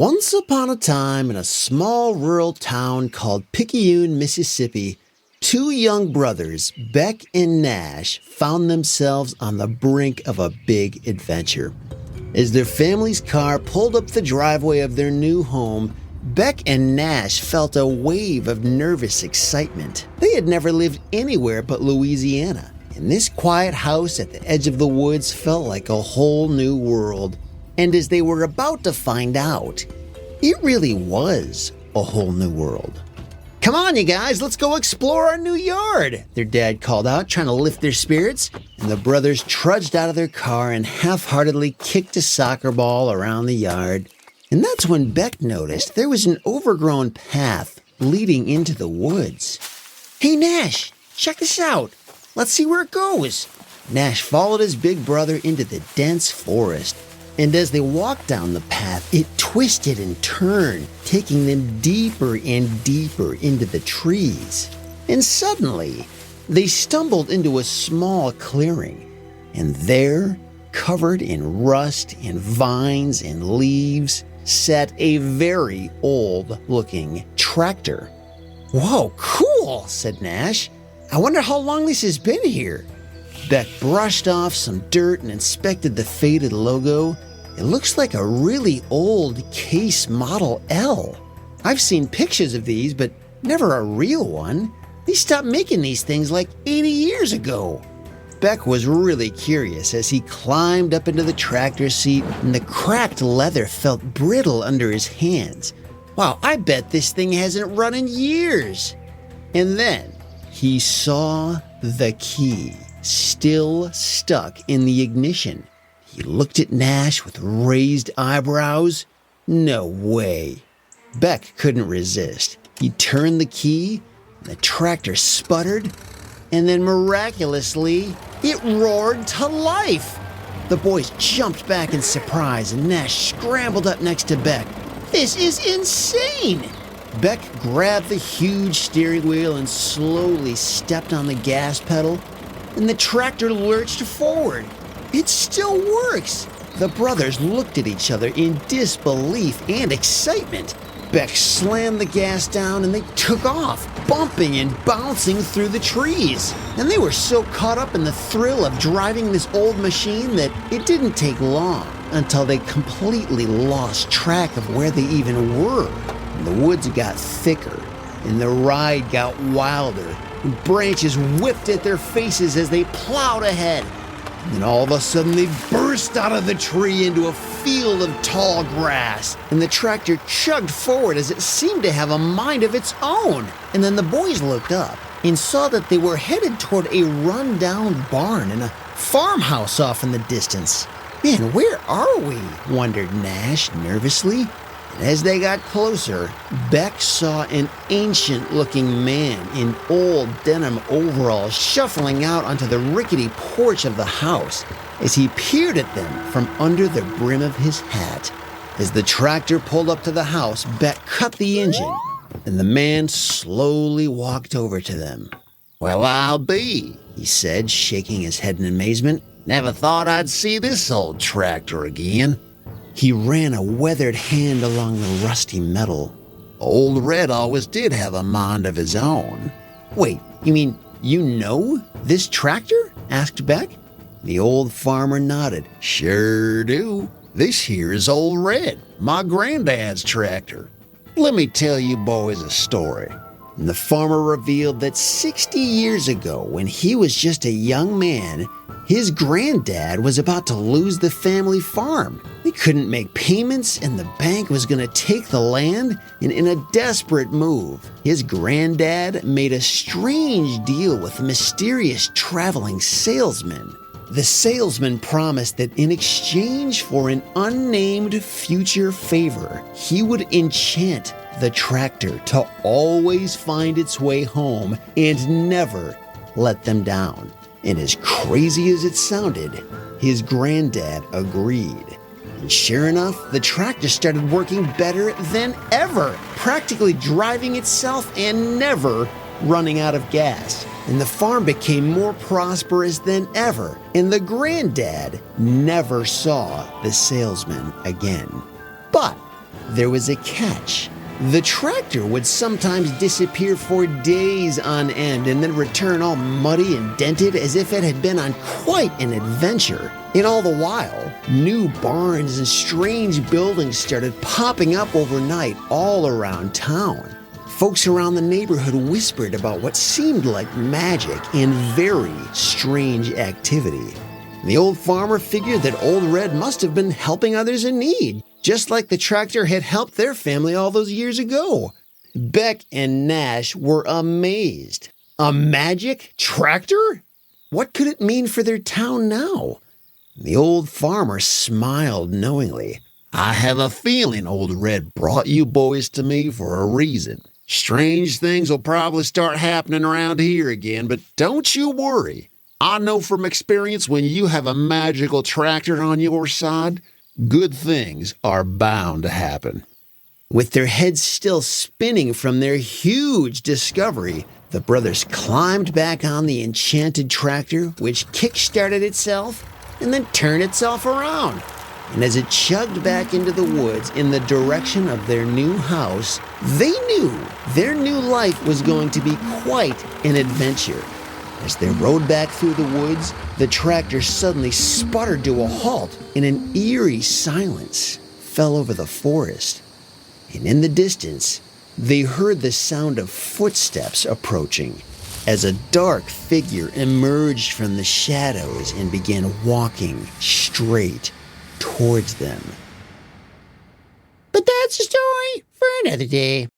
Once upon a time in a small rural town called Picayune, Mississippi, two young brothers, Beck and Nash, found themselves on the brink of a big adventure. As their family's car pulled up the driveway of their new home, Beck and Nash felt a wave of nervous excitement. They had never lived anywhere but Louisiana, and this quiet house at the edge of the woods felt like a whole new world. And as they were about to find out, it really was a whole new world. "Come on, you guys, let's go explore our new yard," their dad called out, trying to lift their spirits. And the brothers trudged out of their car and half-heartedly kicked a soccer ball around the yard. And that's when Beck noticed there was an overgrown path leading into the woods. "Hey, Nash, check this out. Let's see where it goes." Nash followed his big brother into the dense forest. And as they walked down the path, it twisted and turned, taking them deeper and deeper into the trees. And suddenly, they stumbled into a small clearing. And there, covered in rust and vines and leaves, sat a very old-looking tractor. "Whoa, cool," said Nash. "I wonder how long this has been here." Beck brushed off some dirt and inspected the faded logo. "It looks like a really old Case Model L. I've seen pictures of these, but never a real one. They stopped making these things like 80 years ago." Beck was really curious as he climbed up into the tractor seat, and the cracked leather felt brittle under his hands. "Wow, I bet this thing hasn't run in years." And then he saw the key, still stuck in the ignition. He looked at Nash with raised eyebrows. No way. Beck couldn't resist. He turned the key, and the tractor sputtered, and then miraculously, it roared to life. The boys jumped back in surprise, and Nash scrambled up next to Beck. "This is insane!" Beck grabbed the huge steering wheel and slowly stepped on the gas pedal, and the tractor lurched forward. "It still works!" The brothers looked at each other in disbelief and excitement. Beck slammed the gas down and they took off, bumping and bouncing through the trees. And they were so caught up in the thrill of driving this old machine that it didn't take long until they completely lost track of where they even were. And the woods got thicker and the ride got wilder, and branches whipped at their faces as they plowed ahead. And then all of a sudden they burst out of the tree into a field of tall grass, and the tractor chugged forward as it seemed to have a mind of its own. And then the boys looked up and saw that they were headed toward a run-down barn and a farmhouse off in the distance. "Man, where are we?" wondered Nash nervously. And as they got closer, Beck saw an ancient-looking man in old denim overalls shuffling out onto the rickety porch of the house as he peered at them from under the brim of his hat. As the tractor pulled up to the house, Beck cut the engine, and the man slowly walked over to them. "Well, I'll be," he said, shaking his head in amazement. "Never thought I'd see this old tractor again." He ran a weathered hand along the rusty metal. "Old Red always did have a mind of his own." "Wait, you mean you know this tractor?" asked Beck. The old farmer nodded. "Sure do. This here is Old Red, my granddad's tractor. Let me tell you boys a story." And the farmer revealed that 60 years ago, when he was just a young man, his granddad was about to lose the family farm. They couldn't make payments, and the bank was going to take the land. And in a desperate move, his granddad made a strange deal with a mysterious traveling salesman. The salesman promised that in exchange for an unnamed future favor, he would enchant the tractor to always find its way home and never let them down. And as crazy as it sounded, his granddad agreed. And sure enough, the tractor started working better than ever, practically driving itself and never running out of gas. And the farm became more prosperous than ever, and the granddad never saw the salesman again. But there was a catch. The tractor would sometimes disappear for days on end and then return all muddy and dented as if it had been on quite an adventure. And all the while, new barns and strange buildings started popping up overnight all around town. Folks around the neighborhood whispered about what seemed like magic and very strange activity. The old farmer figured that Old Red must have been helping others in need, just like the tractor had helped their family all those years ago. Beck and Nash were amazed. A magic tractor? What could it mean for their town now? The old farmer smiled knowingly. I have a feeling Old Red brought you boys to me for a reason. Strange things will probably start happening around here again, but don't you worry. I know from experience when you have a magical tractor on your side, good things are bound to happen. With their heads still spinning from their huge discovery, the brothers climbed back on the enchanted tractor, which kick-started itself and then turned itself around. And as it chugged back into the woods in the direction of their new house, they knew their new life was going to be quite an adventure. As they rode back through the woods, the tractor suddenly sputtered to a halt, and an eerie silence fell over the forest. And in the distance, they heard the sound of footsteps approaching as a dark figure emerged from the shadows and began walking straight towards them. But that's a story for another day.